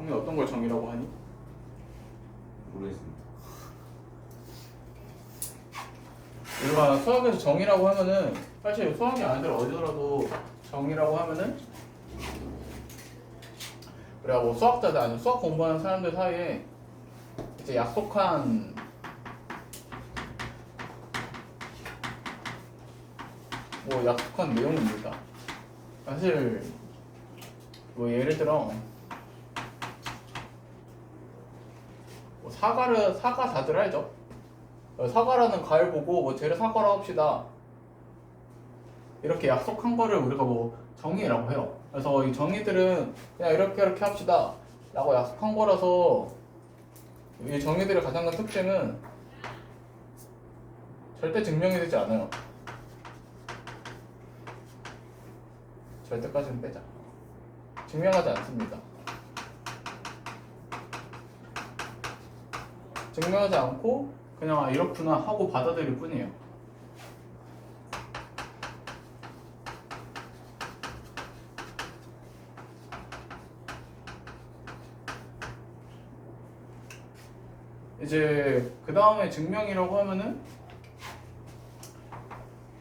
형이 어떤 걸 정의라고 하니? 모르겠습니다. 우리가 수학에서 정의라고 하면은 사실 수학이 아니더라도 어디서라도 정의라고 하면은 우리가 뭐 수학자들 아니면 수학 공부하는 사람들 사이에 이제 약속한 내용입니다. 사실 뭐 예를 들어 뭐 사과 다들 알죠? 사과라는 과일 보고 뭐 쟤를 사과로 합시다. 이렇게 약속한 거를 우리가 뭐 정의라고 해요. 그래서 이 정의들은 그냥 이렇게 합시다 라고 약속한 거라서 이 정의들의 가장 큰 특징은 절대 증명이 되지 않아요. 절대까지는 빼자. 증명하지 않습니다. 증명하지 않고 그냥 아, 이렇구나 하고 받아들일 뿐이에요. 이제 그 다음에 증명이라고 하면은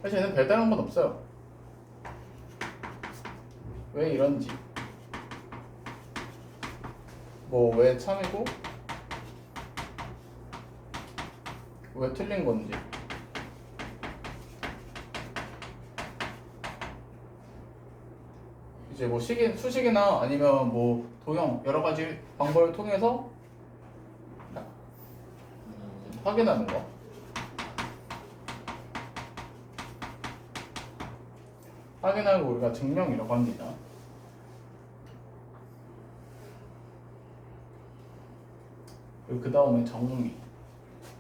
사실 얘는 별다른 건 없어요. 왜 이런지 뭐 왜 참이고 왜 틀린 건지 이제 뭐 수식이나 아니면 뭐 도형 여러 가지 방법을 통해서 확인하는 거. 확인하는 거 우리가 증명이라고 합니다. 그리고 그 다음에 정리.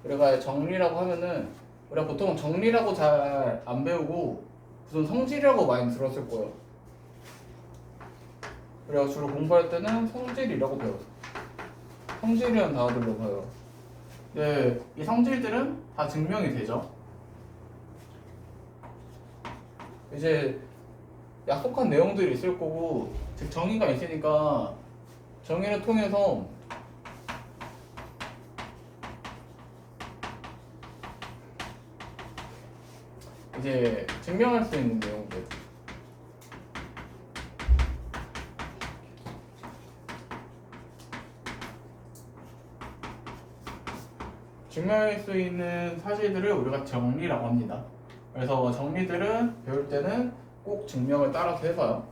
우리가 정리라고 하면은 우리가 보통 정리라고 잘 안 배우고 무슨 성질이라고 많이 들었을 거예요. 우리가 주로 공부할 때는 성질이라고 배웠어. 성질이라는 단어들로 봐요. 네, 이 성질들은 다 증명이 되죠. 이제 약속한 내용들이 있을 거고, 즉 정의가 있으니까 정의를 통해서 이제 증명할 수 있는 내용들. 증명할 수 있는 사실들을 우리가 정리라고 합니다. 그래서 정리들은 배울 때는 꼭 증명을 따라서 해봐요.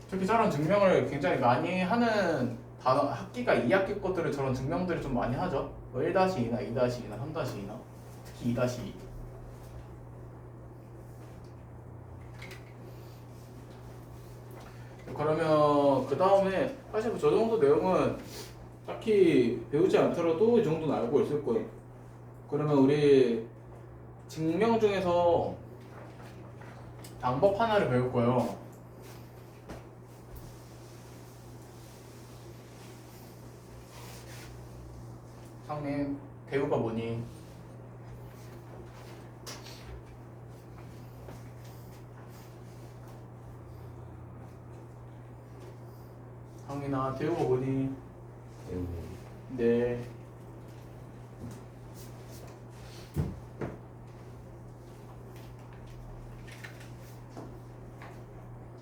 특히 저런 증명을 굉장히 많이 하는 학기가 2학기 것들은 저런 증명들을 좀 많이 하죠. 뭐 1-2나 2-2나 3-2나 특히 2-2. 그러면 그 다음에 사실 저 정도 내용은 딱히 배우지 않더라도 이 정도는 알고 있을 거예요. 그러면 우리 증명 중에서 방법 하나를 배울 거예요. 상민, 대우가 뭐니? 상민아, 대우가 뭐니? 네.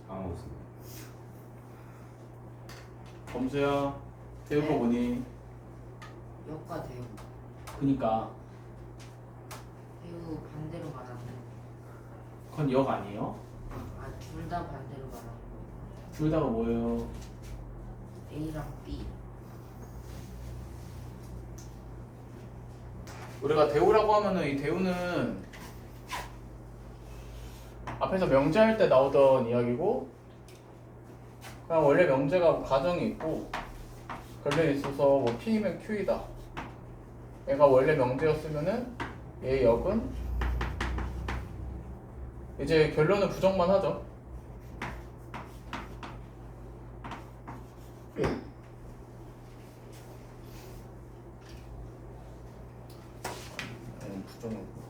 까먹었습니다. 범수야, 대우가 네. 뭐니? 역과 대우. 그니까 대우 반대로 말하는 그건 역 아니에요? 둘 다 반대로 말하는 거. 둘 다가 뭐예요? A랑 B. 우리가 대우라고 하면은 이 대우는 앞에서 명제할 때 나오던 이야기고 그냥 원래 명제가 가정이 있고 결론이 있어서 뭐 P면 Q이다. 얘가 원래 명제였으면은 얘의 역은 이제 결론은 부정만 하죠. 부정이고.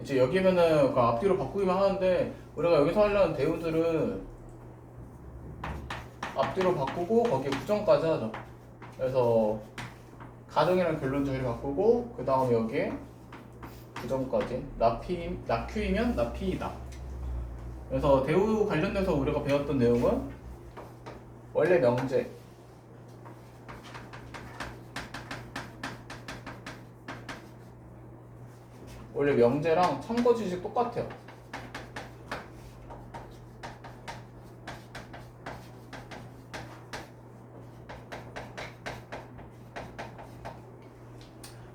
이제 여기면은 그 앞뒤로 바꾸기만 하는데 우리가 여기서 하려는 대우들은 앞뒤로 바꾸고 거기에 부정까지 하죠. 그래서 가정이랑 결론적으로 바꾸고 그 다음에 여기에 부정까지 나 Q이면 나 P이다. 그래서 대우 관련돼서 우리가 배웠던 내용은 원래 명제 원래 명제랑 참고 지식 똑같아요.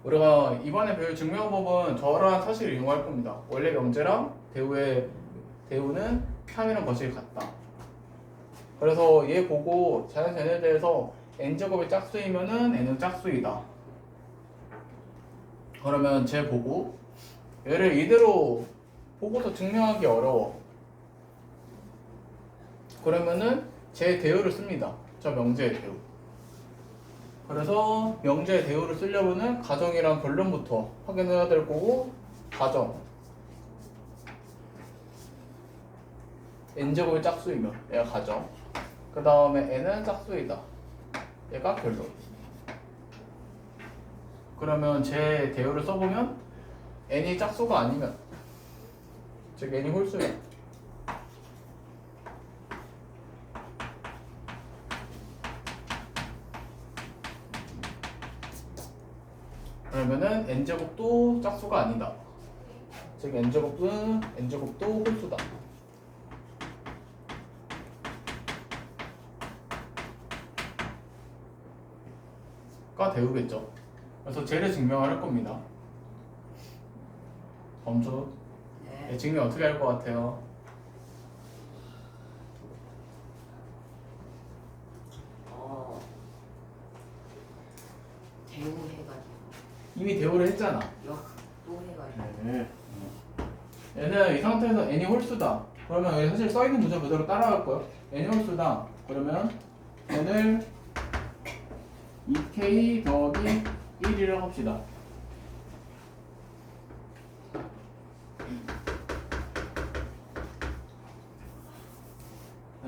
우리가 이번에 배울 증명법은 저러한 사실을 이용할 겁니다. 원래 명제랑 대우는 참이랑 거실이 같다. 그래서 얘 보고 자연수 대해서 n제곱이 짝수이면은 n은 짝수이다. 그러면 쟤 보고 얘를 이대로 보고서 증명하기 어려워. 그러면은 제 대우를 씁니다. 저 명제의 대우. 그래서 명제의 대우를 쓰려면은 가정이랑 결론부터 확인해야 될 거고, 가정 n제곱이 짝수이면 얘가 가정, 그 다음에 n은 짝수이다, 얘가 결론. 그러면 제 대우를 써보면 n이 짝수가 아니면, 즉 n이 홀수야. 그러면은 n제곱도 짝수가 아니다. 즉 n제곱도 홀수다. 가 대우겠죠. 그래서 쟤를 증명할 겁니다. 범주. 네. 증명 어떻게 할 것 같아요? 대우 해가지고 이미 대우를 했잖아. 역도 해가지고 네. 얘는 이 상태에서 n이 홀수다. 그러면 여기 사실 써있는 문제 그대로 따라갈 거예요. n이 홀수다. 그러면 n을 2k 더하기 1이라고 합시다.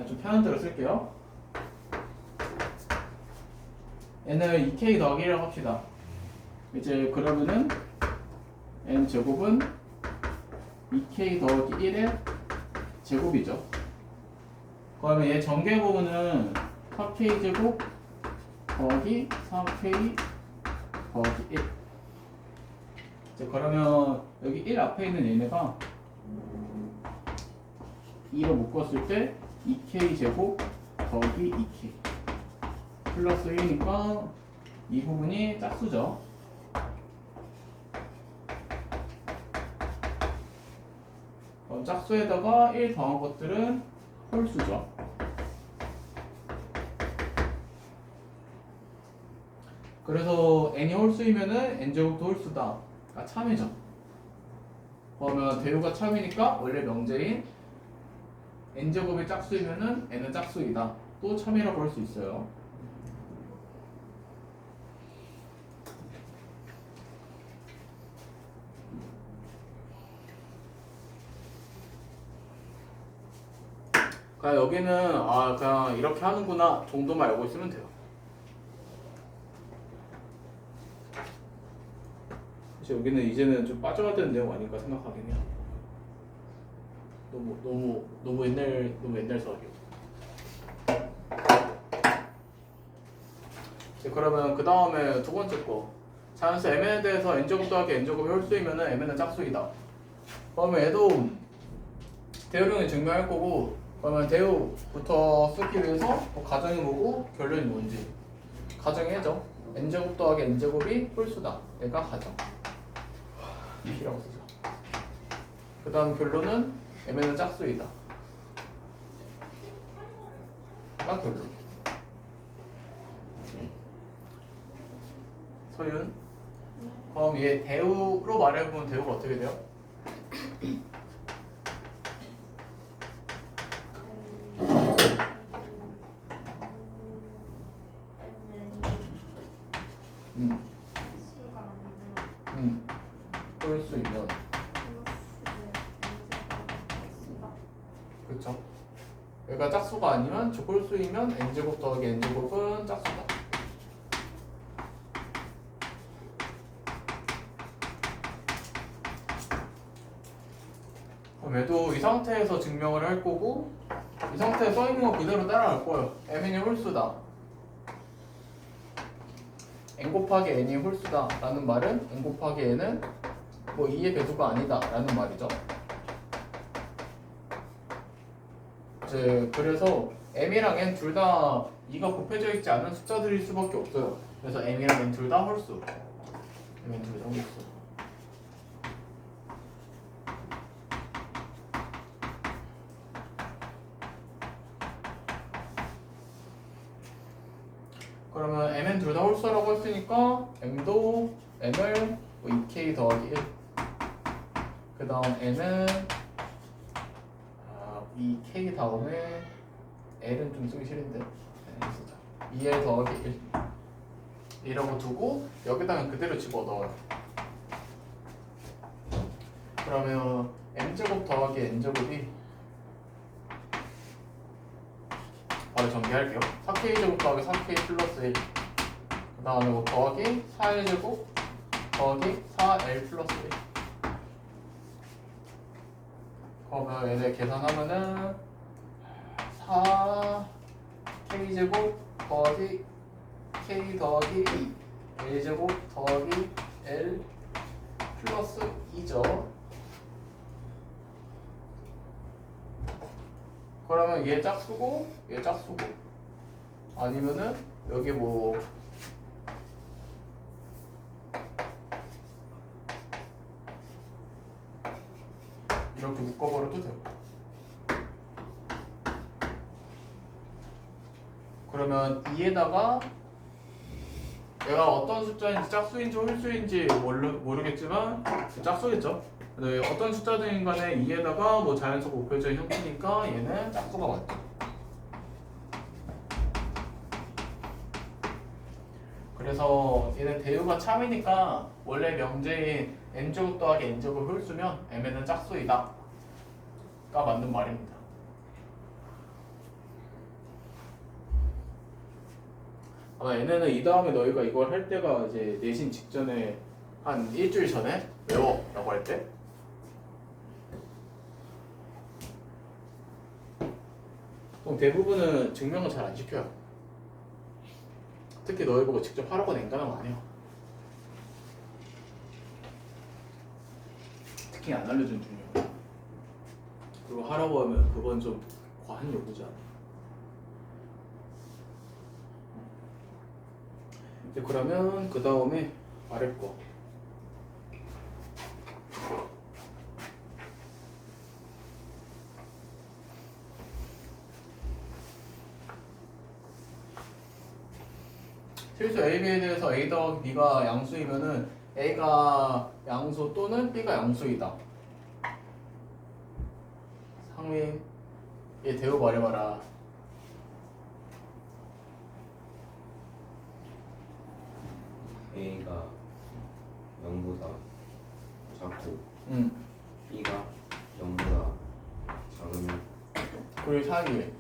좀 편한 대로 쓸게요. n을 2k 더하기 1이라고 합시다. 이제 그러면은 n 제곱은 2k 더하기 1의 제곱이죠. 그러면 얘 전개 부분은 4k 제곱 더하기 4k 더하기 1. 이제 그러면 여기 1 앞에 있는 얘네가 2로 묶었을 때 2k 제곱 더하기 2k 플러스 1이니까 이 부분이 짝수죠. 그럼 짝수에다가 1 더한 것들은 홀수죠. 그래서 n이 홀수이면은 n제곱도 홀수다. 아, 참이죠. 그러면 대우가 참이니까 원래 명제인 n제곱이 짝수이면은 n은 짝수이다. 또 참이라고 할 수 있어요. 그러니까 여기는 그냥 이렇게 하는구나 정도만 알고 있으면 돼요. 사실 여기는 이제는 좀 빠져야 되는 내용 아닐까 생각하긴 해요. 너무 옛날 수학이요. 그러면 그 다음에 두 번째 거, 자연수 mn에 대해서 n제곱 더하기 n제곱이 홀수이면은 mn은 짝수이다. 그러면 얘도 대우령이 증명할 거고, 그러면 대우부터 쓰기 위해서 가정이 뭐고 결론이 뭔지 가정해야죠. n제곱 더하기 n제곱이 홀수다. 얘가 가정. 이라고 쓰죠. 그 다음 결론은 mn은 짝수이다. 딱 결론. 소윤. 그럼 얘 대우로 말해보면 대우가 어떻게 돼요? 여기가 짝수가 아니면 홀수이면 n제곱 더하기 n제곱은 짝수다. 그럼 얘도 이 상태에서 증명을 할 거고 이 상태에 써있는 거 그대로 따라갈 거예요. mn이 홀수다. n 곱하기 n이 홀수다 라는 말은 n 곱하기 n은 뭐 2의 배수가 아니다 라는 말이죠. 이제 그래서 m이랑 n 둘 다 2가 곱해져 있지 않은 숫자들일 수밖에 없어요. 그래서 m이랑 n 둘 다 홀수. m 둘 다 홀수. 그러면 mn 둘 다 홀수라고 했으니까 m도 m을 2k 더하기 1. 그 다음 n은 2k 다음에 l은 좀 쓰기 싫은데 N 쓰자. 2l 더하기 1 이라고 두고 여기다가 그대로 집어넣어요. 그러면 m제곱 더하기 n제곱이 바로 전개할게요. 4k제곱 더하기 4k 플러스 1. 그 다음에 뭐 더하기 4l제곱 더하기 4l 플러스 1. 그러면 얘네 계산하면은 4k제곱 더하기 k 더하기 l제곱 더하기 l 플러스 2죠. 그러면 얘 짝수고 얘 짝수고 아니면은 여기 뭐 이렇게 묶어버려도 되고. 그러면 2에다가 얘가 어떤 숫자인지 짝수인지 홀수인지 모르겠지만 짝수겠죠. 근데 어떤 숫자든 간에 2에다가 뭐 자연수 곱해져 형태니까 얘는 짝수가 맞죠. 그래서 얘는 대우가 참이니까 원래 명제인 n제곱 더하기 n제곱 홀수면 mn은 짝수이다 가 맞는 말입니다. 아마 얘네는 이 다음에 너희가 이걸 할 때가 이제 내신 직전에 한 일주일 전에 외워 라고 할 때 그럼 대부분은 증명을 잘 안 시켜요. 특히 너희 보고 직접 하라고 낸다는 거 아니야. 특히 안 알려준 중요. 그거 하라고 하면 그건 좀 과한 요구지 않아. 이제 그러면 그 다음에 아래 거. 실수 A, B에 대해서 A 더하기 B가 양수이면은 A가 양수 또는 B가 양수이다. 상민, 얘 대우 말해봐라. A가 0보다 작고 B가 0보다 작으면 그리고 사이에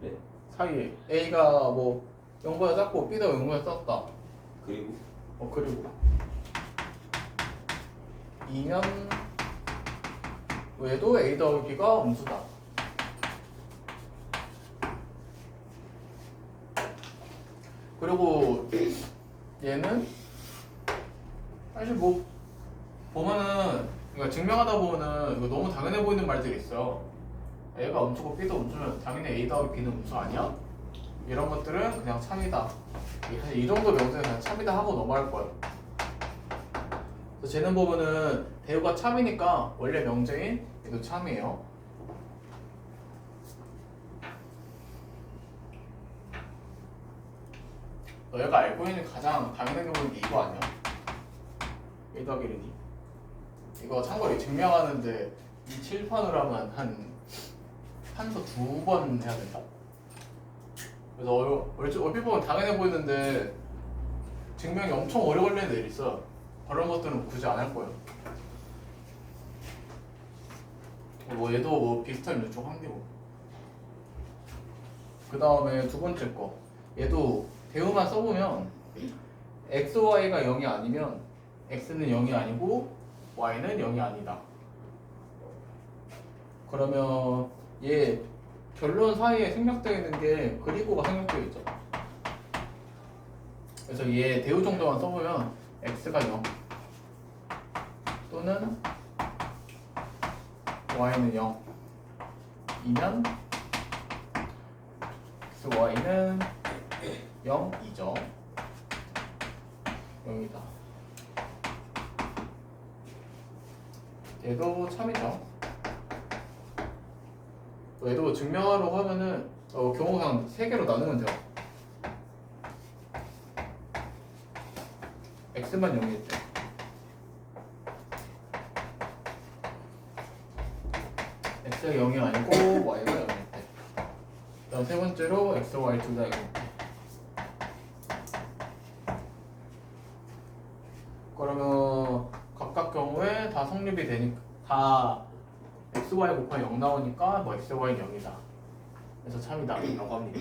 네? 사이에 A가 뭐 0보다 작고 B가 0보다 작다. 그리고 그리고 2면 외에도 A 더하기 B가 음수다. 그리고 얘는 사실 뭐 보면은 이거 증명하다 보면은 이거 너무 당연해 보이는 말들이 있어요. A가 음수고 B도 음수면 당연히 A 더하기 B는 음수 아니야? 이런 것들은 그냥 참이다. 사실 이 정도 명제는 그냥 참이다 하고 넘어갈 거예요. 그래서 쟤는 보면은 대우가 참이니까 원래 명제인 얘도 참이에요. 너희가 알고 있는 가장 당연하게 보이는 게 이거 아니야? A 더하기 1이니? 이거 참고로 증명하는데 이 칠판으로 하면 한서 2번 해야 된다. 그래서 얼핏 보면 당연해 보이는데 증명이 엄청 오래 걸리는 애들이 있어. 그런 것들은 굳이 안 할 거예요. 뭐 얘도 뭐 비슷한 요청 한 개고. 그 다음에 두 번째 거 얘도 대우만 써보면 x, y가 0이 아니면 x는 0이 아니고 y는 0이 아니다. 그러면 얘 결론 사이에 생략되어 있는 게 그리고가 생략되어 있죠. 그래서 얘 대우 정도만 써보면 x가 0 또는 y는 0 이면 x, y는 0이죠. 0이다. 얘도 참이죠. 얘도 증명하려고 하면은 경우상 3개로 나누면 돼요. x만 0일 때 x가 0이 아니고 y가 0일 때 그다음 세 번째로 x, y 둘 다 0일 때 그러면 각각 경우에 다 성립이 되니까 다 x, y 곱하기 0 나오니까 뭐 x, y는 0이다. 그래서 참이다 라고 합니다.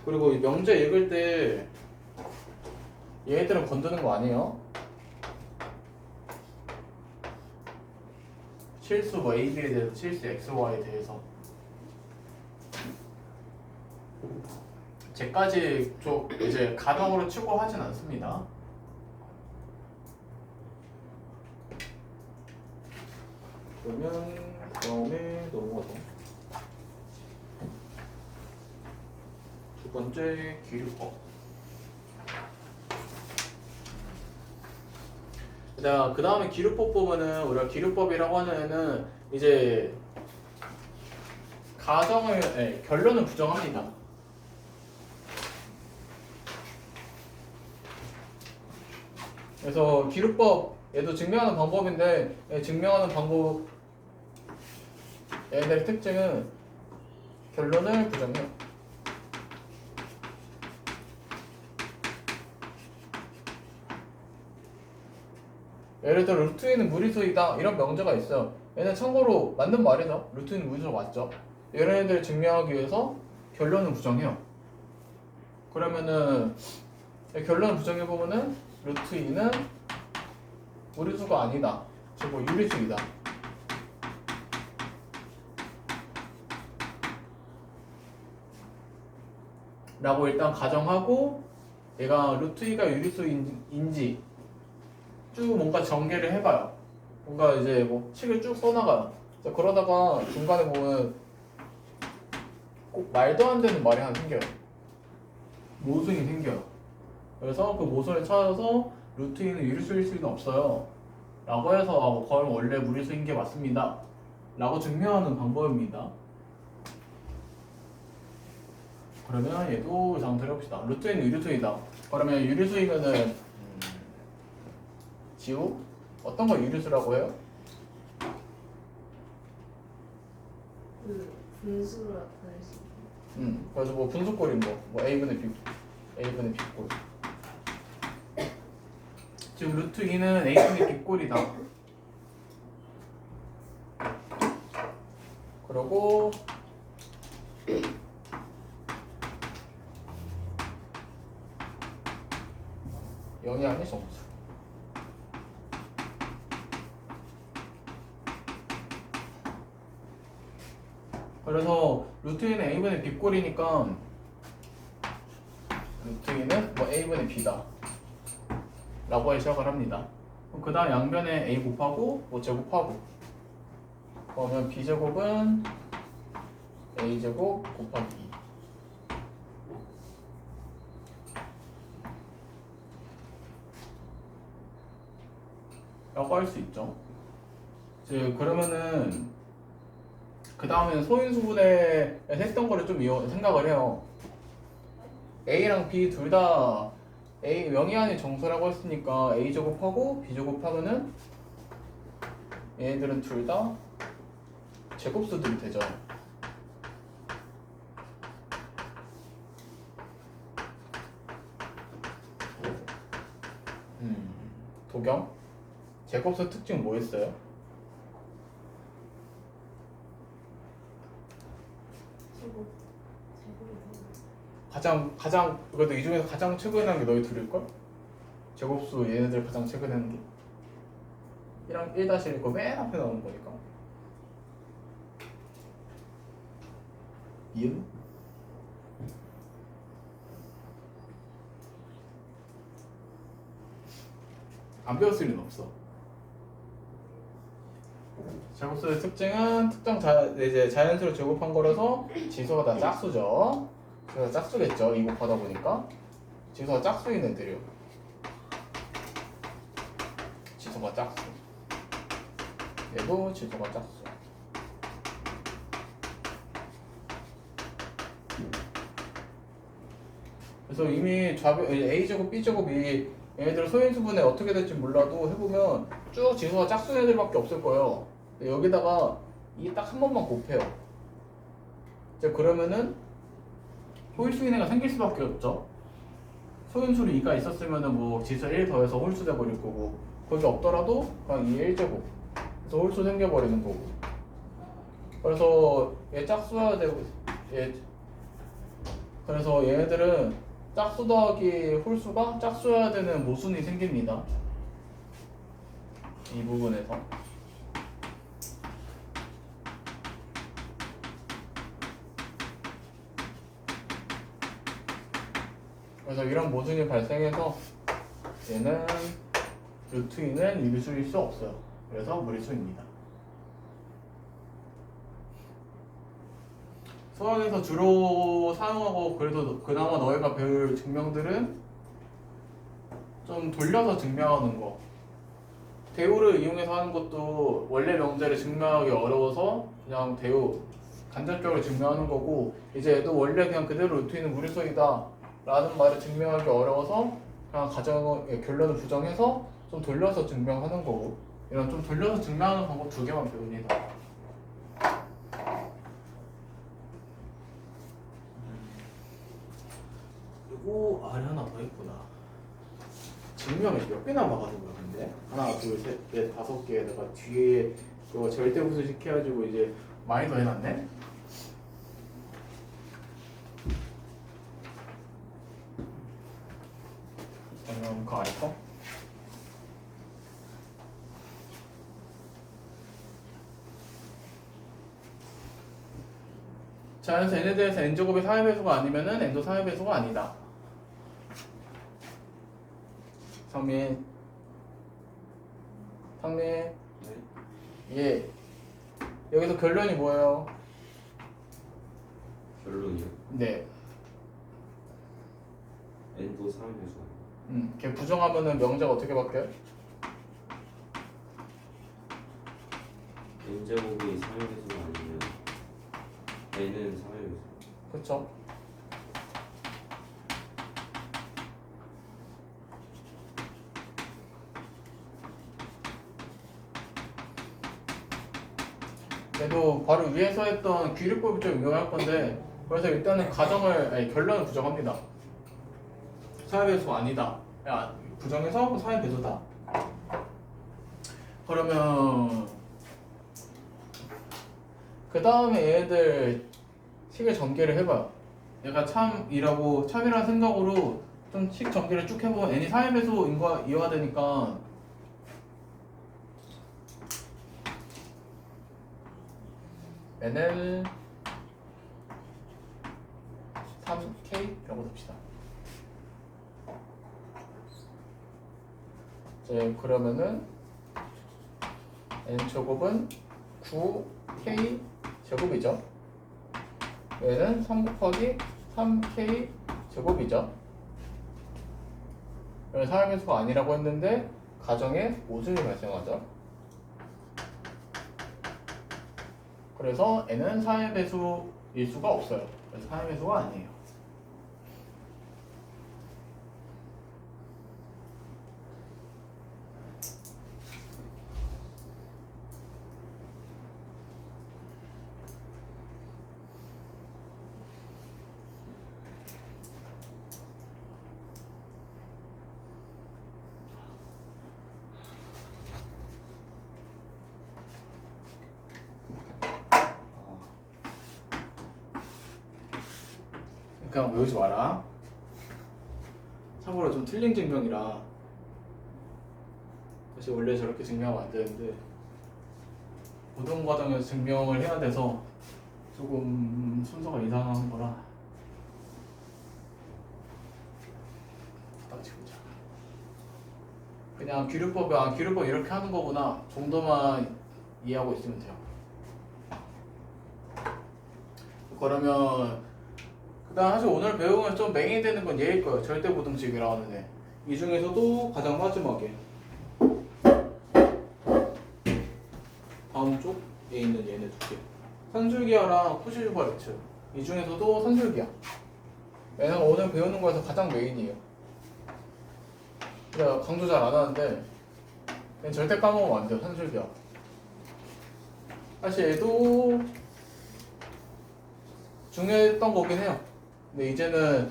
그리고 이 명제 읽을 때 얘네들은 건드는 거 아니에요? 실수 뭐 A, B에 대해서 실수 X, Y에 대해서 제까지 이제 가정으로 추구하진 않습니다. 그러면 다음에 넘어가서 두 번째 기류법. 그 다음에 기류법 보면은 우리가 기류법이라고 하는 애는 이제 결론은 부정합니다. 그래서 기류법 얘도 증명하는 방법인데 증명하는 방법 얘들의 특징은 결론을 부정해요. 예를 들어 루트인은 무리수이다 이런 명제가 있어요. 얘는 참고로 맞는 말이죠. 루트인은 무리수가 맞죠. 이런 애들 증명하기 위해서 결론은 부정해요. 그러면은 결론을 부정해보면은 루트인은 무리수가 아니다. 즉 뭐 유리수이다. 라고 일단 가정하고 얘가 루트2가 유리수인지 쭉 뭔가 전개를 해봐요. 뭔가 이제 뭐 식을 쭉 써나가요. 그러다가 중간에 보면 꼭 말도 안 되는 말이 하나 생겨요. 모순이 생겨요. 그래서 그 모순을 찾아서 루트인은 유리수일 수는 없어요. 라고 해서 그건 원래 무리수인 게 맞습니다. 라고 증명하는 방법입니다. 그러면 얘도 이상 들어봅시다. 루트인은 유리수이다. 그러면 유리수이면은 지우 어떤 걸 유리수라고 해요? 그 분수로 나타낼 수 있는. 그래서 뭐 분수꼴인 뭐 a분의 b꼴. 지금 루트 2는 a분의 b꼴이다. 그리고 영이 아닌 정수. 그래서 루트 2는 a분의 b꼴이니까 루트 2는 뭐 a분의 b다 라고 해 시작을 합니다. 그 다음 양변에 a 곱하고 뭐 제곱하고 그러면 b제곱은 a제곱 곱하기 2 라고 할 수 있죠. 이제 그러면은 그 다음에는 소인수분해에서 했던 거를 좀 생각을 해요. A랑 B 둘 다 A 명의 안의 정수라고 했으니까 A 제곱하고 B 제곱하면은 얘네들은 둘 다 제곱수들이 되죠. 도경. 제곱수 특징 뭐 있어요? 제곱 제곱이 가장 그래도 이 중에서 가장 최근에 한 게 너희 둘일걸? 제곱수 얘네들 가장 최근에 한 게 1-1 거 맨 앞에 나오는 거니까. 이응? 안 배웠을 리는 없어. 제곱수의 특징은 특정 이제 자연수로 제곱한 거라서 지수가 다 짝수죠. 그래서 짝수겠죠. 2 곱하다 보니까 지수가 짝수인 애들이요. 지수가 짝수. 얘도 지수가 짝수. 그래서 이미 좌변 A제곱 B제곱이 얘네들 소인수분해 어떻게 될지 몰라도 해보면 쭉 지수가 짝수인 애들밖에 없을 거예요. 여기다가 이 딱 한 번만 곱해요. 이제 그러면은 홀수인애가 생길 수밖에 없죠. 소인수로 2가 있었으면은 뭐 지수 1 더해서 홀수 돼버릴 거고, 거기 없더라도 그냥 2 1제곱 그래서 홀수 생겨버리는 거고. 그래서 얘 짝수여야 되고 그래서 얘네들은 짝수 더하기 홀수가 짝수여야 되는 모순이 생깁니다. 이 부분에서. 그래서 이런 모순이 발생해서 얘는 루트인은 일수일 수 없어요. 그래서 무리수입니다. 수학에서 주로 사용하고 그래도 그나마 너희가 배울 증명들은 좀 돌려서 증명하는 거. 대우를 이용해서 하는 것도 원래 명제를 증명하기 어려워서 그냥 대우 간접적으로 증명하는 거고, 이제 얘도 원래 그냥 그대로 루트인은 무리수이다 라는 말을 증명하기 어려워서 그냥 결론을 부정해서 좀 돌려서 증명하는 거고, 이런 좀 돌려서 증명하는 방법 2개만 배웁니다. 그리고 아래 하나 더 있구나. 증명이 몇 개나 봐가지고 근데 하나 둘셋넷 5개 내가 뒤에 그거 절대부수식 해가지고 이제 많이 더 해놨네. 그럼 그거 안 했어? 자, 그래서 n에 대해서 n제곱이 4의 배수가 아니면은 n도 4의 배수가 아니다. 성민, 네. 예. 여기서 결론이 뭐예요? 결론이요. 네. n도 3에서 걔 부정하면은 명제가 어떻게 바뀌어요? n제곱이 3에서가 아니면 n은 3에서. 그쵸? 얘도 바로 위에서 했던 귀류법을 좀 응용할 건데, 그래서 일단은 결론을 부정합니다. 사회 배수가 아니다. 야, 부정해서 사회 배수다. 그러면 그 다음에 얘들 식의 전개를 해봐요. 얘가 참이라는 생각으로 좀 식 전개를 쭉 해보면 n이 4의 배수인 거 이해가 되니까 n을 3k라고 둡시다. 이제 그러면은 n제곱은 9k 제곱이죠. 얘는 3 곱하기 3k 제곱이죠. 그래서 4의 배수가 아니라고 했는데 가정에 모순이 발생하죠. 그래서 n은 4의 배수일 수가 없어요. 그래서 4의 배수가 아니에요. 그냥 외우지 마라. 참고로 좀 틀린 증명이라 사실 원래 저렇게 증명하면 안 되는데 고등 과정에서 증명을 해야 돼서 조금 순서가 이상한 거라. 딱 지우자. 그냥 규律법 이렇게 하는 거구나 정도만 이해하고 있으면 돼요. 그러면 그다음 사실 오늘 배우면 좀 메인이 되는 건 얘일 거예요. 절대부등식이라고 하는 애. 이 중에서도 가장 마지막에 다음 쪽에 있는 얘네 두 개. 산술기하랑 코시주바르츠. 이 중에서도 산술기하. 얘는 오늘 배우는 거에서 가장 메인이에요. 그래 강조 잘 안 하는데 얘는 절대 까먹으면 안 돼요. 산술기하. 사실 얘도 중요했던 거긴 해요. 근데 이제는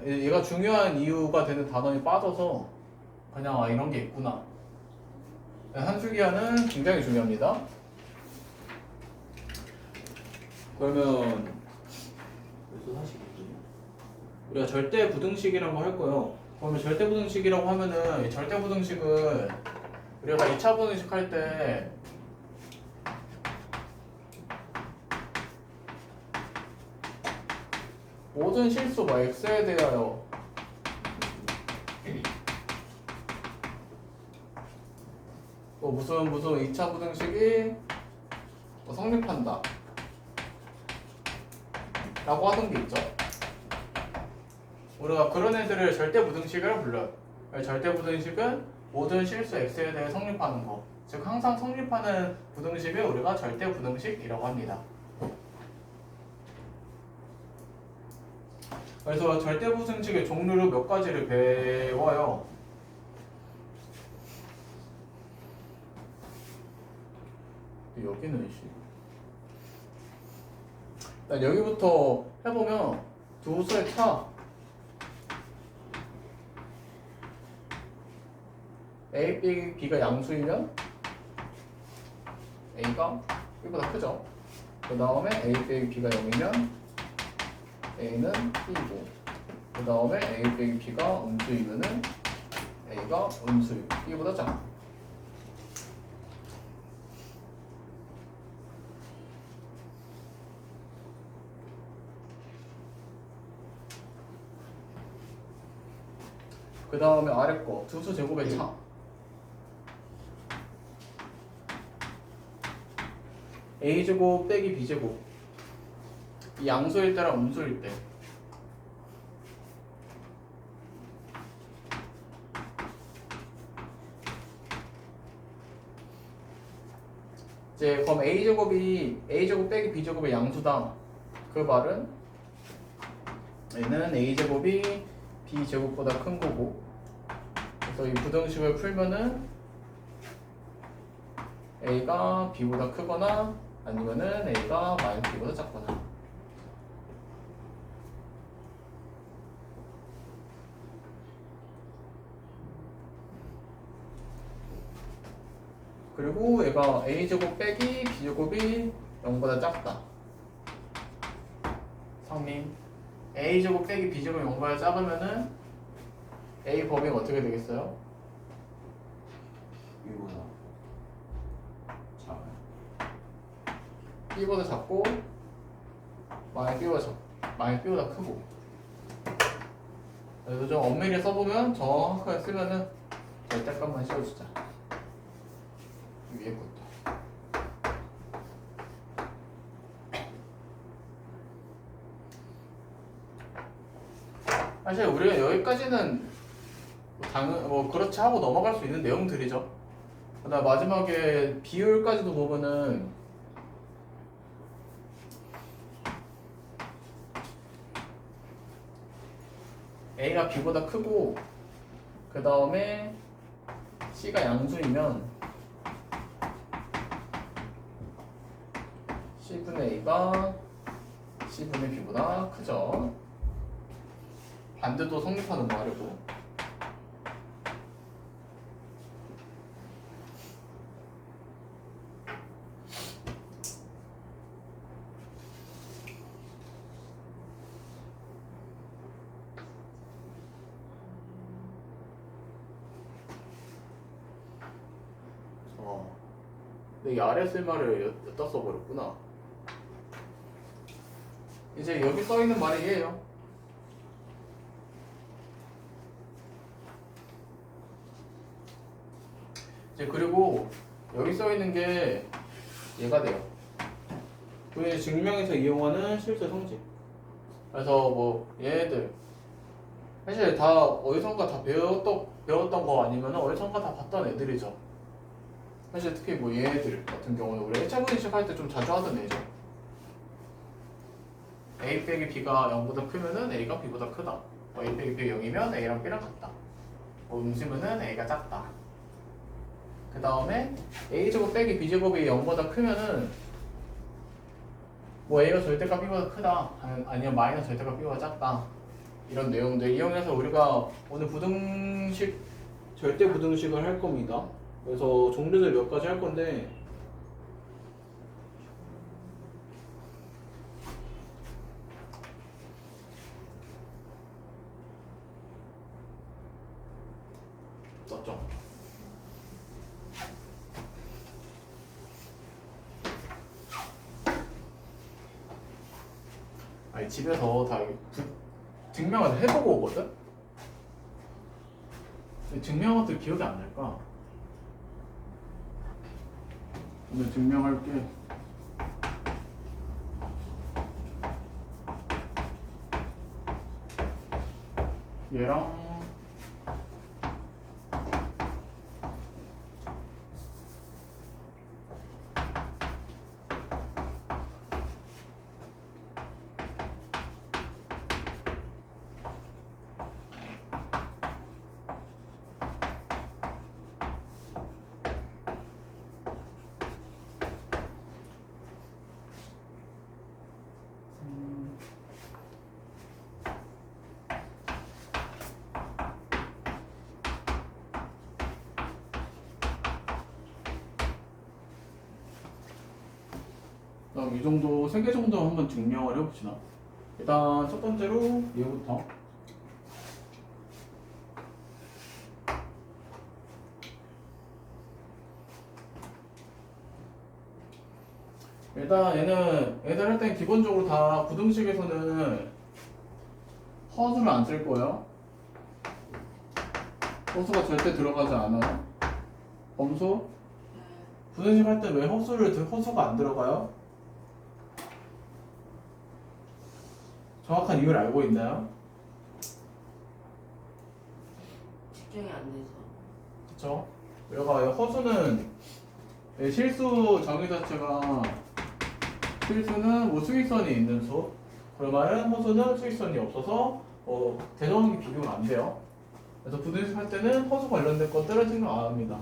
얘가 중요한 이유가 되는 단원이 빠져서 그냥 이런 게 있구나. 산술기하는 굉장히 중요합니다. 그러면 그래서 사실 우리가 절대부등식이라고 할 거예요. 그러면 절대부등식이라고 하면은 이 절대부등식은 우리가 2차 부등식 할 때 모든 실수 x에 대하여 또 무슨 2차 부등식이 성립한다 라고 하던 게 있죠. 우리가 그런 애들을 절대부등식이라고 불러요. 절대부등식은 모든 실수 x에 대해 성립하는 거, 즉 항상 성립하는 부등식을 우리가 절대부등식이라고 합니다. 그래서 절대부등식의 종류를 몇 가지를 배워요. 여기는 일단 여기부터 해보면 두 수의 차 A, B가 양수이면 A가 B보다 크죠. 그 다음에 A 빼기 B가 0이면 A는 B고, 그 다음에 A 빼기 B가 음수이면은 A가 음수이고 B보다 작고. 그 다음에 아래 거 두수 제곱의 차. A제곱 빼기 B제곱. 이 양수일 때랑 음수일 때. 이제 그럼 A제곱 빼기 B제곱의 양수다. 그 말은 얘는 A제곱이 B제곱보다 큰 거고, 그래서 이 부등식을 풀면은 A가 B보다 크거나 아니면은 A가 마이너스 B보다 작거나. 그리고 얘가 A제곱 빼기 B제곱이 0보다 작다. 성립. A제곱 빼기 B제곱이 0보다 작으면은 A 범위가 어떻게 되겠어요? B보다 작아요. B보다 작고 마이너스 B보다 크고. 그래서 좀 엄밀히 써보면 정확하게 쓰면은 절대값만 씌워주자. 위에 것도. 사실 우리가 여기까지는 그렇지 하고 넘어갈 수 있는 내용들이죠. 그다음 마지막에 비율까지도 보면은 A가 B보다 크고 그 다음에 C가 양수이면 C분의 A가 C분의 B보다 크죠. 반대도 성립하는 거 하려고. 근데 이 아래 쓸 말을 여기다 써버렸구나. 이제 여기 써있는 말이 얘예요. 이제 그리고 여기 써있는 게 얘가 돼요. 우리 증명에서 이용하는 실수 성질. 그래서 뭐 얘네들 사실 다 어디선가 다 배웠던 거 아니면 어디선가 다 봤던 애들이죠. 사실 특히 뭐 얘네들 같은 경우는 우리 1차 분식 할 때 좀 자주 하던 애죠. A 빼기 B가 0보다 크면은 A가 B보다 크다. A 빼기 B가 0이면 A랑 B랑 같다. 음수면은 A가 작다. 그 다음에 A제곱 빼기 B제곱이 0보다 크면은 뭐 A가 절대값 B보다 크다. 아니면 마이너스 절대값 B보다 작다. 이런 내용들 이용해서 우리가 오늘 부등식, 절대 부등식을 할 겁니다. 그래서 종류들 몇 가지 할 건데 썼죠? 아니 집에서 다 증명을 해보고 오거든? 근데 증명한 것들 기억이 안 날까? 오늘 증명할게. 얘랑 이 정도, 3개 정도 한번 증명을 해봅시다. 일단 첫 번째로 얘부터. 일단 얘들 할 땐 기본적으로 다 부등식에서는 허수를 안 쓸 거예요. 허수가 절대 들어가지 않아요. 범수? 부등식 할 때 왜 허수가 안 들어가요? 정확한 이유를 알고 있나요? 집중이 안 돼서. 그쵸? 왜가 허수는 실수 정의 자체가 실수는 뭐 수익선이 있는 수, 그러면 허수는 수익선이 없어서 대정하기 비교가 안 돼요. 그래서 부등식 할 때는 허수 관련된 것들은 생각 안 합니다.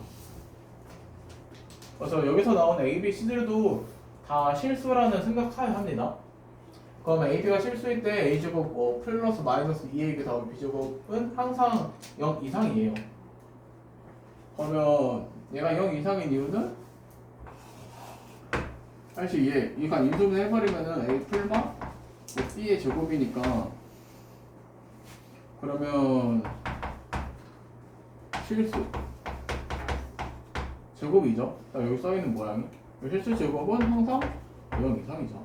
그래서 여기서 나오는 A, B, C들도 다 실수라는 생각해야 합니다. 그러면 AB가 실수일 때 A제곱 뭐 플러스 마이너스 2AB 더하기 B제곱은 항상 0 이상이에요. 그러면 얘가 0 이상인 이유는 사실 얘가 인수분 해버리면은 A 풀마 뭐 B의 제곱이니까, 그러면 실수 제곱이죠. 여기 써있는 모양이 실수 제곱은 항상 0 이상이죠.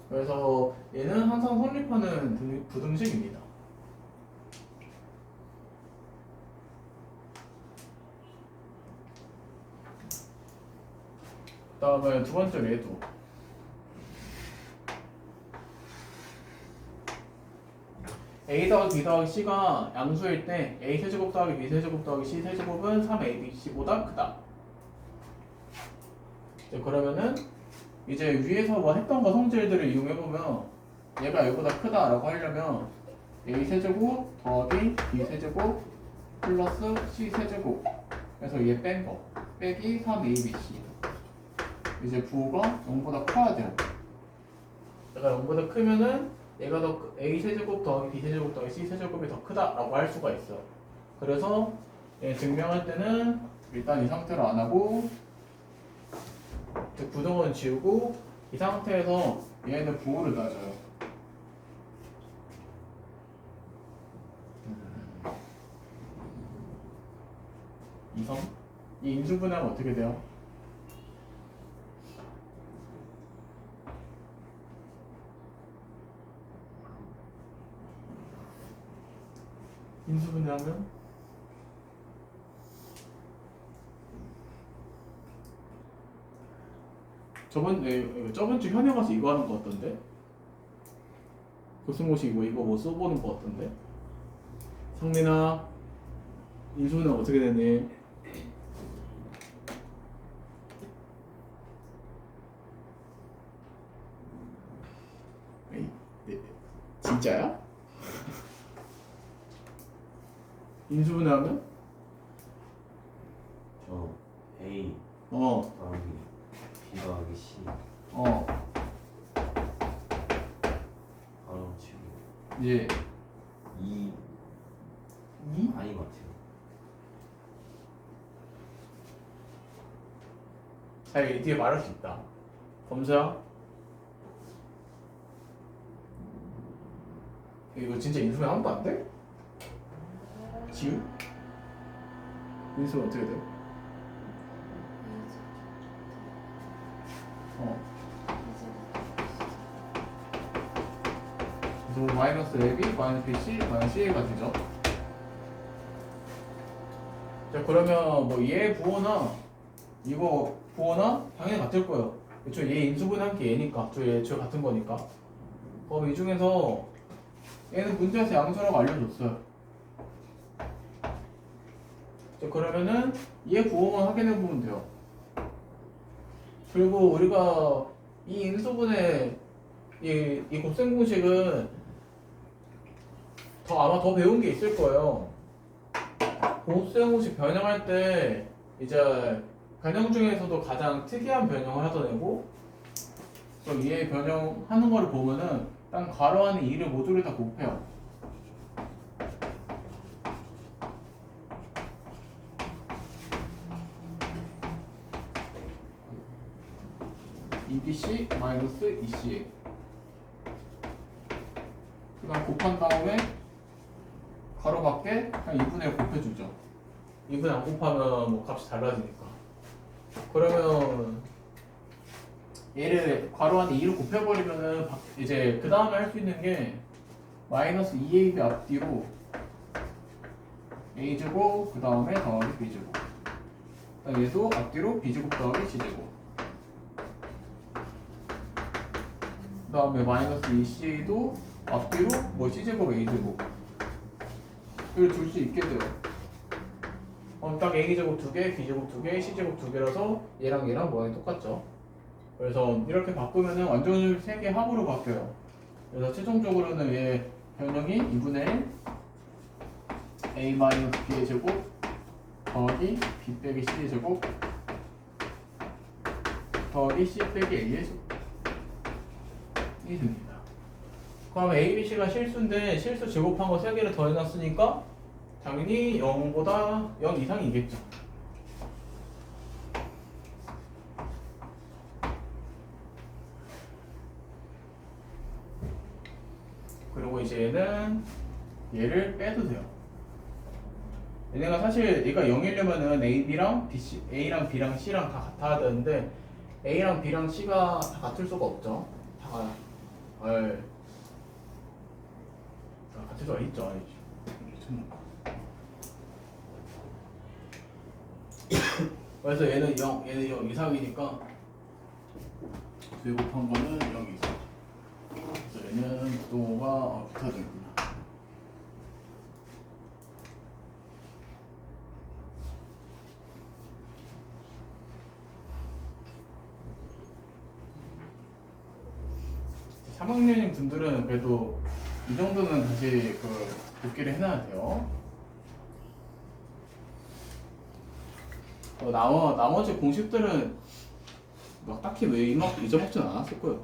그래서 얘는 항상 성립하는 부등식입니다. 그 다음에 두 번째 얘도 A 더하기 B 더하기 C가 양수일 때 A 세제곱 더하기 B 세제곱 더하기 C 세제곱은 3ABC보다 크다. 그러면은 이제 위에서 뭐 했던 거 성질들을 이용해보면 얘가 얘보다 크다라고 하려면 A 세제곱 더하기 B 세제곱 플러스 C 세제곱 그래서 얘 뺀 거 빼기 3ABC 이제 부호가 0보다 커야 돼요. 얘가 0보다 크면은 얘가 더 A 세제곱 더하기 B 세제곱 더하기 C 세제곱이 더 크다라고 할 수가 있어요. 그래서 얘 증명할 때는 일단 이 상태로 안 하고 부등은 지우고 이 상태에서 얘는 부호를 따져요. 2선. 이 인수분해하면 어떻게 돼요? 인수분해하면 저번 주 현에 가서 이거 하는 거 같던데? 고승고시 이거 뭐 써보는 거 같던데? 성민아, 인수분해 어떻게 되니? 에이, 네, 진짜야? 인수분해하면? 저 A 어, 더하기 B 더하기 C 어, 바로 치고 이제 2 2? 아닌 것 같아요. 자, 이 뒤에 말할 수 있다. 검사. 이거 진짜 인수분해 아무도 안 돼? 지우? 인수분해 어떻게 돼? 어. 그래서 마이너스 AB, 마이너스 BC, 마이너스 CA가 되죠. 자, 그러면 뭐 얘 부호나 이거 부호나 당연히 같을 거예요. 애초에 얘 인수분해한 게 얘니까. 애초에 같은 거니까. 그럼 이 중에서 얘는 문제에서 양수라고 알려줬어요. 자, 그러면은 얘 부호만 확인해 보면 돼요. 그리고 우리가 이 인수분해 이 곱셈 공식은 아마 더 배운 게 있을 거예요. 곱셈 공식 변형할 때 이제 변형 중에서도 가장 특이한 변형을 하던 애고, 그럼 얘 변형하는 거를 보면은 딱 괄호 안에 2를 모두를 다 곱해요. EBC 마이너스 EC. 그다음 곱한 다음에 가로 밖에 그냥 2분의 1 곱해주죠. 2분의 안 곱하면 뭐 값이 달라지니까. 그러면 얘를 괄호 안에 2를 곱해버리면은 이제 그 다음에 할 수 있는 게 마이너스 2ab 앞뒤로 a제곱 그 다음에 더하기 b제곱. 그다음 얘도 앞뒤로 b제곱 더하기 c제곱. 그 다음에 마이너스 2c도 앞뒤로 뭐 c제곱 a제곱. 이걸 둘 수 있게 돼요. 딱 a제곱 2개, b제곱 2개, c제곱 2개라서 얘랑 얘랑 모양이 똑같죠. 그래서 이렇게 바꾸면은 완전히 3개 합으로 바뀌어요. 그래서 최종적으로는 얘 변형이 2분의 1 a-b의 제곱 더하기 b 빼기 c의 제곱 더하기 c 빼기 a의 제곱이 됩니다. 그럼 a, b, c가 실수인데 실수 제곱한 거 3개를 더해놨으니까 당연히 0보다 0 이상이겠죠. 그리고 이제 얘를 빼도 돼요. 얘네가 사실 얘가 0이려면은 A랑 B랑 C랑 다 같아야 되는데 A랑 B랑 C가 다 같을 수가 없죠. 다 같을 수가 있죠. 그래서 얘는 0 이상이니까 제곱한 거는 0 이상. 그래서 얘는 구도가 붙어지는구나. 삼 3학년인 분들은 그래도 이 정도는 다시 복기를 해놔야 돼요. 나머지 공식들은 막 딱히 왜 이만큼 잊어먹진 않았을 거예요.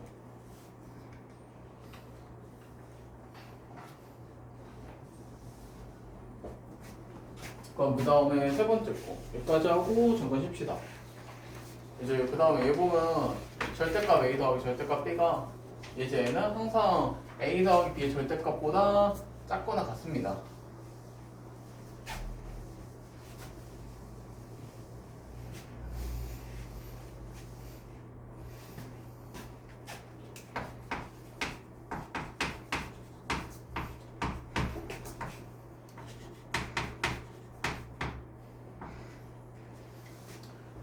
그럼 그 다음에 세 번째 거 여기까지 하고 잠깐 쉽시다. 이제 그 다음에 얘 보면 절대값 A 더하기 절대값 B가 이제 얘는 항상 A 더하기 B의 절대값보다 작거나 같습니다.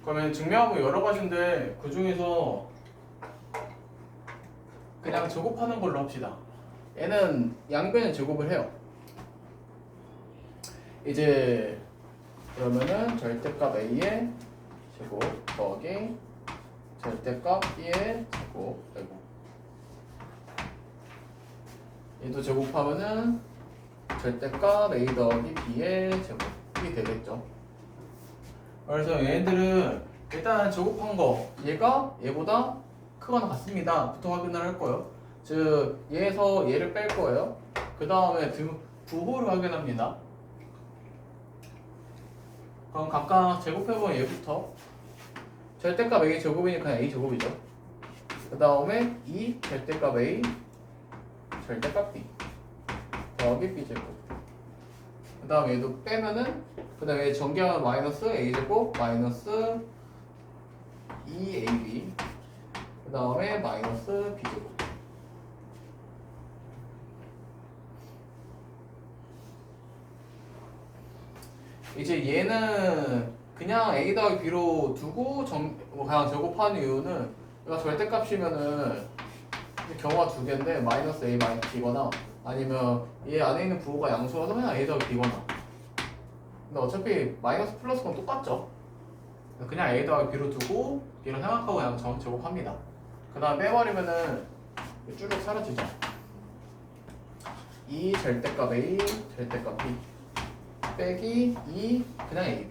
그러면 증명하고 여러 가지인데 그 중에서 그냥 제곱하는 걸로 합시다. 얘는 양변에 제곱을 해요. 이제 그러면은 절대값 a의 제곱 더하기 절대값 b의 제곱 되고, 얘도 제곱하면은 절대값 a 더하기 b의 제곱이 되겠죠. 그래서 얘네들은 일단 제곱한 거 얘가 얘보다 크거나 같습니다 부터 확인을 할 거예요. 즉 얘에서 얘를 뺄 거예요. 그 다음에 부호를 확인합니다. 그럼 각각 제곱해보면 얘부터 절대값 a 제곱이니까 a 제곱이죠. 그 다음에 2 절대값 a 절대값 b 더하기 b 제곱. 그 다음에 얘도 빼면은 그 다음에 얘 전개하면 마이너스 a 제곱 마이너스 2ab 그 다음에 마이너스 b 제곱. 이제 얘는 그냥 a 더하기 b로 두고 그냥 제곱하는 이유는 얘가 절대값이면은 경우가 두 개인데 마이너스 a 마이너스 b거나 아니면 얘 안에 있는 부호가 양수라서 그냥 a 더하기 b거나. 근데 어차피 마이너스 플러스 건 똑같죠. 그냥 a 더하기 b로 두고 얘를 생각하고 그냥 제곱합니다. 그 다음 빼버리면은 쭉 사라지죠. 2 절대값 a 절대값 b 빼기 2 그냥 ab.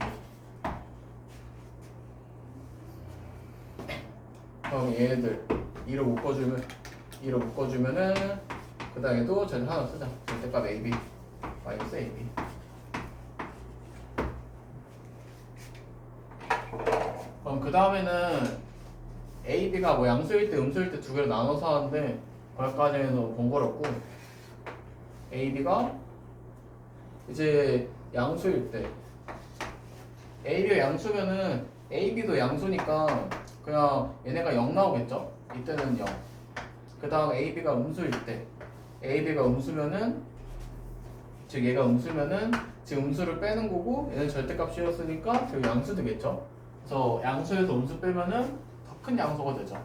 그럼 얘네들 2로 묶어주면은 그 다음에도 절대 하나 쓰자. 절대값 ab 마이너스 ab. 그럼 그 다음에는 ab가 뭐 양수일 때 음수일 때 두 개로 나눠서 하는데 거기까지는 번거롭고, ab가 이제 양수일 때 ab가 양수면은 ab도 양수니까 그냥 얘네가 0 나오겠죠? 이때는 0. 그 다음 ab가 음수일 때 ab가 음수면은 즉 얘가 음수면은 지금 음수를 빼는 거고 얘는 절대값이었으니까 지금 양수 되겠죠? 그래서 양수에서 음수 빼면은 더 큰 양수가 되죠.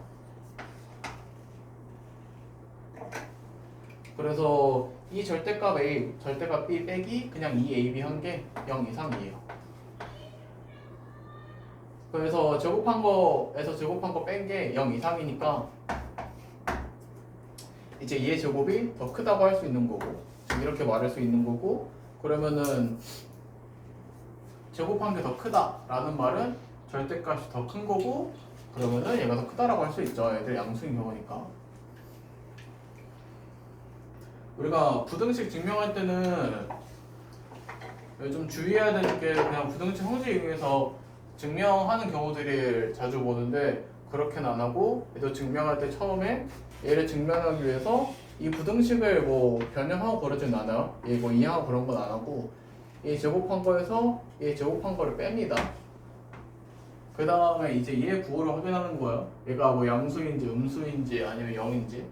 그래서 이 절대값 a, 절대값 b 빼기 그냥 2ab 한 게 0 이상이에요. 그래서 제곱한 거에서 제곱한 거 뺀 게 0 이상이니까 이제 얘 제곱이 더 크다고 할 수 있는 거고, 이렇게 말할 수 있는 거고, 그러면은 제곱한 게 더 크다라는 말은 절대값이 더 큰 거고, 그러면은 얘가 더 크다라고 할 수 있죠. 애들 양수인 경우니까. 우리가 부등식 증명할 때는 좀 주의해야 되는 게 그냥 부등식 형식 이용해서 증명하는 경우들이 자주 보는데 그렇게는 안 하고, 얘도 증명할 때 처음에 얘를 증명하기 위해서 이 부등식을 뭐 변형하고 그러진 않아요. 얘 뭐 이해하고 그런 건 안 하고 얘 제곱한 거에서 얘 제곱한 거를 뺍니다. 그 다음에 이제 얘 부호를 확인하는 거예요. 얘가 뭐 양수인지 음수인지 아니면 0인지.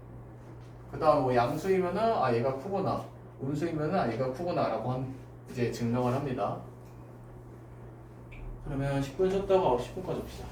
그 다음 뭐 양수이면은 아 얘가 크구나, 음수이면은 아 얘가 크구나라고 이제 증명을 합니다. 그러면 10분 쉬었다가 10분까지 봅시다.